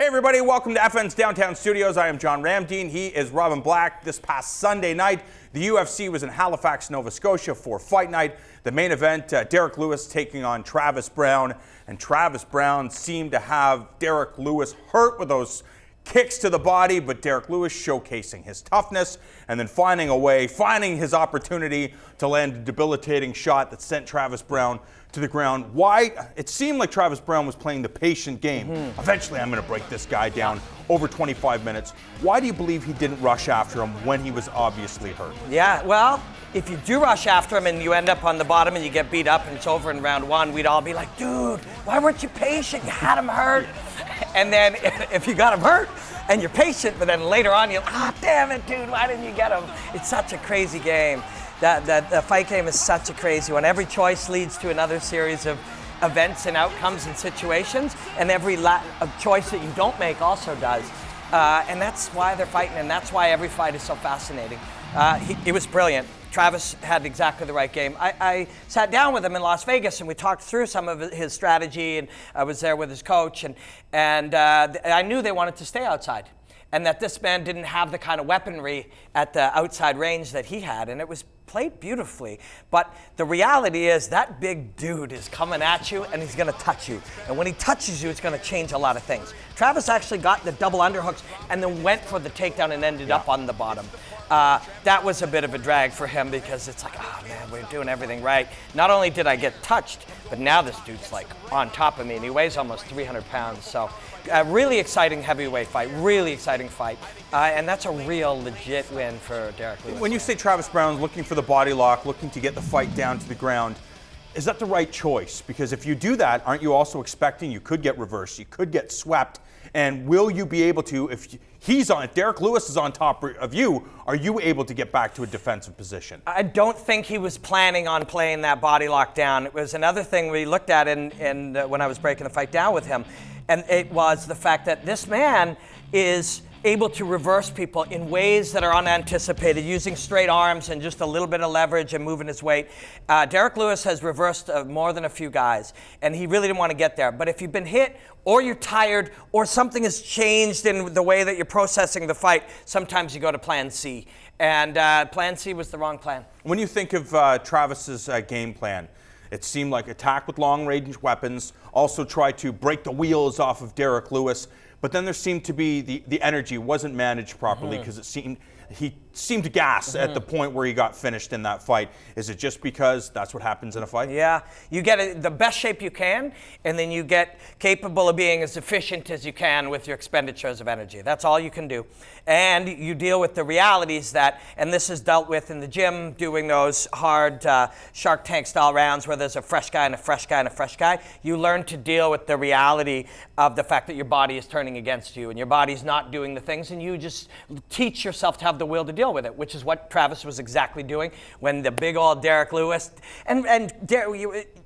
Hey everybody, welcome to FN's Downtown Studios. I am John Ramdeen. He is Robin Black. This past Sunday night, the UFC was in Halifax, Nova Scotia for fight night. The main event, Derrick Lewis taking on Travis Browne. And Travis Browne seemed to have Derrick Lewis hurt with those kicks to the body, but Derrick Lewis showcasing his toughness and then finding his opportunity to land a debilitating shot that sent Travis Browne to the ground. Why? It seemed like Travis Browne was playing the patient game. Eventually, I'm going to break this guy down over 25 minutes. Why do you believe he didn't rush after him when he was obviously hurt? Yeah, well, if you do rush after him and you end up on the bottom and you get beat up and it's over in round one, we'd all be like, dude, why weren't you patient? You had him hurt. And then if you got him hurt and you're patient, but then later on you're, damn it, dude, why didn't you get him? It's such a crazy game. The fight game is such a crazy one. Every choice leads to another series of events and outcomes and situations, and every choice that you don't make also does. And that's why they're fighting, and that's why every fight is so fascinating. It was brilliant. Travis had exactly the right game. I sat down with him in Las Vegas and we talked through some of his strategy, and I was there with his coach, and I knew they wanted to stay outside, and that this man didn't have the kind of weaponry at the outside range that he had, and it was played beautifully. But the reality is that big dude is coming at you and he's gonna touch you. And when he touches you, it's gonna change a lot of things. Travis actually got the double underhooks and then went for the takedown and ended up on the bottom. That was a bit of a drag for him because it's like, oh man, we're doing everything right. Not only did I get touched, but now this dude's like on top of me and he weighs almost 300 pounds. So really exciting heavyweight fight, really exciting fight. And that's a real legit win for Derrick Lewis. When you say Travis Browne's looking for the body lock, looking to get the fight down to the ground, is that the right choice? Because if you do that, aren't you also expecting you could get reversed, you could get swept, and will you be able to, if Derrick Lewis is on top of you, are you able to get back to a defensive position? I don't think he was planning on playing that body lock down. It was another thing we looked at when I was breaking the fight down with him, and it was the fact that this man is able to reverse people in ways that are unanticipated, using straight arms and just a little bit of leverage and moving his weight. Derrick Lewis has reversed more than a few guys, and he really didn't want to get there. But if you've been hit, or you're tired, or something has changed in the way that you're processing the fight, sometimes you go to plan C. And plan C was the wrong plan. When you think of Travis's game plan, it seemed like attack with long-range weapons, also try to break the wheels off of Derrick Lewis. But then there seemed to be the energy wasn't managed properly because he seemed to gas at the point where he got finished in that fight. Is it just because that's what happens in a fight? Yeah, you get the best shape you can, and then you get capable of being as efficient as you can with your expenditures of energy. That's all you can do. And you deal with the realities and this is dealt with in the gym, doing those hard Shark Tank style rounds where there's a fresh guy and a fresh guy and a fresh guy. You learn to deal with the reality of the fact that your body is turning against you and your body's not doing the things, and you just teach yourself to have the will to deal with it, which is what Travis was exactly doing when the big old Derrick Lewis,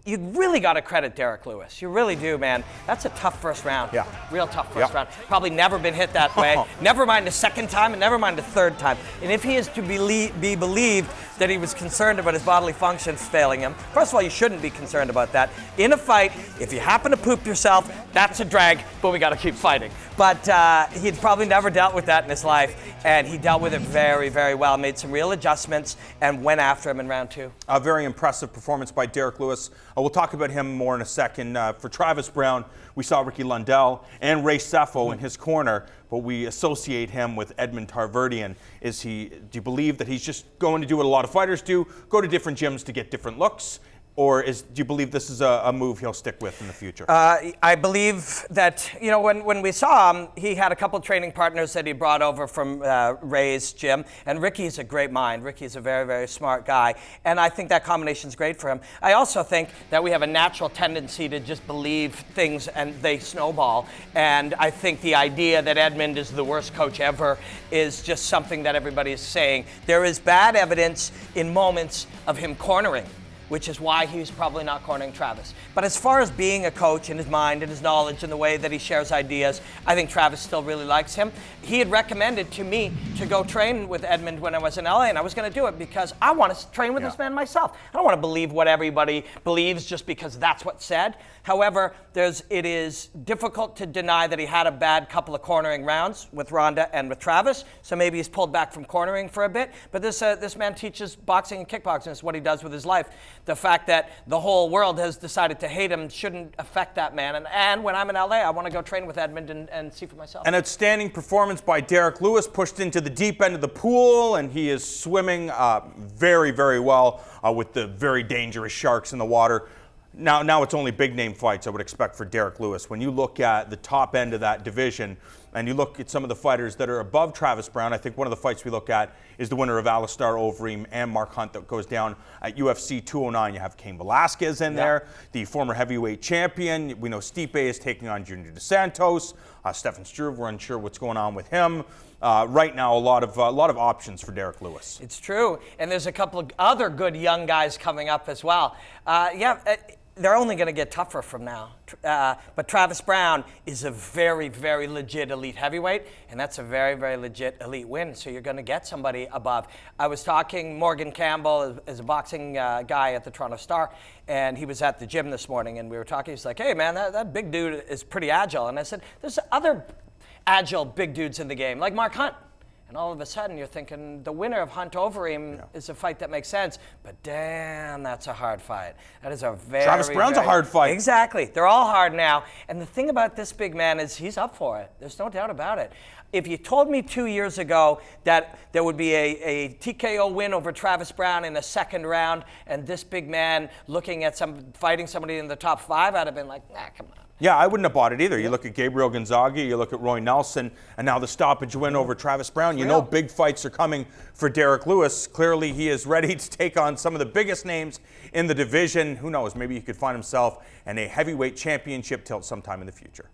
you really got to credit Derrick Lewis. You really do, man. That's a tough first round. Yeah. Real tough first round. Probably never been hit that way. Never mind the second time and never mind the third time. And if he is to be believed that he was concerned about his bodily functions failing him, first of all, you shouldn't be concerned about that. In a fight, if you happen to poop yourself, that's a drag, but we got to keep fighting. But he'd probably never dealt with that in his life, and he dealt with it very, very well, made some real adjustments, and went after him in round two. A very impressive performance by Derrick Lewis. We'll talk about him more in a second. For Travis Browne, we saw Ricky Lundell and Ray Sefo in his corner, but we associate him with Edmond Tarverdian. Do you believe that he's just going to do what a lot of fighters do, go to different gyms to get different looks? Or do you believe this is a move he'll stick with in the future? I believe that, when we saw him, he had a couple training partners that he brought over from Ray's gym. And Ricky's a great mind. Ricky's a very, very smart guy. And I think that combination's great for him. I also think that we have a natural tendency to just believe things and they snowball. And I think the idea that Edmond is the worst coach ever is just something that everybody is saying. There is bad evidence in moments of him cornering. which is why he's probably not cornering Travis. But as far as being a coach in his mind and his knowledge and the way that he shares ideas, I think Travis still really likes him. He had recommended to me to go train with Edmund when I was in LA, and I was going to do it because I want to train with this man myself. I don't want to believe what everybody believes just because that's what's said. However, it is difficult to deny that he had a bad couple of cornering rounds with Ronda and with Travis, so maybe he's pulled back from cornering for a bit. But this man teaches boxing and kickboxing. It's what he does with his life. The fact that the whole world has decided to hate him shouldn't affect that man. And when I'm in LA, I want to go train with Edmund and see for myself. An outstanding performance by Derrick Lewis, pushed into the deep end of the pool, and he is swimming very, very well with the very dangerous sharks in the water. Now it's only big name fights I would expect for Derrick Lewis. When you look at the top end of that division and you look at some of the fighters that are above Travis Browne, I think one of the fights we look at is the winner of Alistair Overeem and Mark Hunt that goes down at UFC 209. You have Cain Velasquez in there, the former heavyweight champion. We know Stipe is taking on Junior Dos Santos. Stefan Struve, we're unsure what's going on with him. Right now, a lot of options for Derrick Lewis. It's true, and there's a couple of other good young guys coming up as well. They're only going to get tougher from now. But Travis Browne is a very, very legit elite heavyweight, and that's a very, very legit elite win. So you're going to get somebody above. I was talking, Morgan Campbell is a boxing guy at the Toronto Star, and he was at the gym this morning, and we were talking. He's like, hey, man, that big dude is pretty agile. And I said, there's other agile big dudes in the game, like Mark Hunt. And all of a sudden, you're thinking the winner of Hunt Overeem is a fight that makes sense. But damn, that's a hard fight. That is a very Travis Browne's a hard fight. Exactly. They're all hard now. And the thing about this big man is he's up for it. There's no doubt about it. If you told me 2 years ago that there would be a TKO win over Travis Browne in the second round and this big man looking at fighting somebody in the top 5, I'd have been like, nah, come on. Yeah, I wouldn't have bought it either. You look at Gabriel Gonzaga, you look at Roy Nelson, and now the stoppage win over Travis Browne. You know big fights are coming for Derrick Lewis. Clearly, he is ready to take on some of the biggest names in the division. Who knows, maybe he could find himself in a heavyweight championship tilt sometime in the future.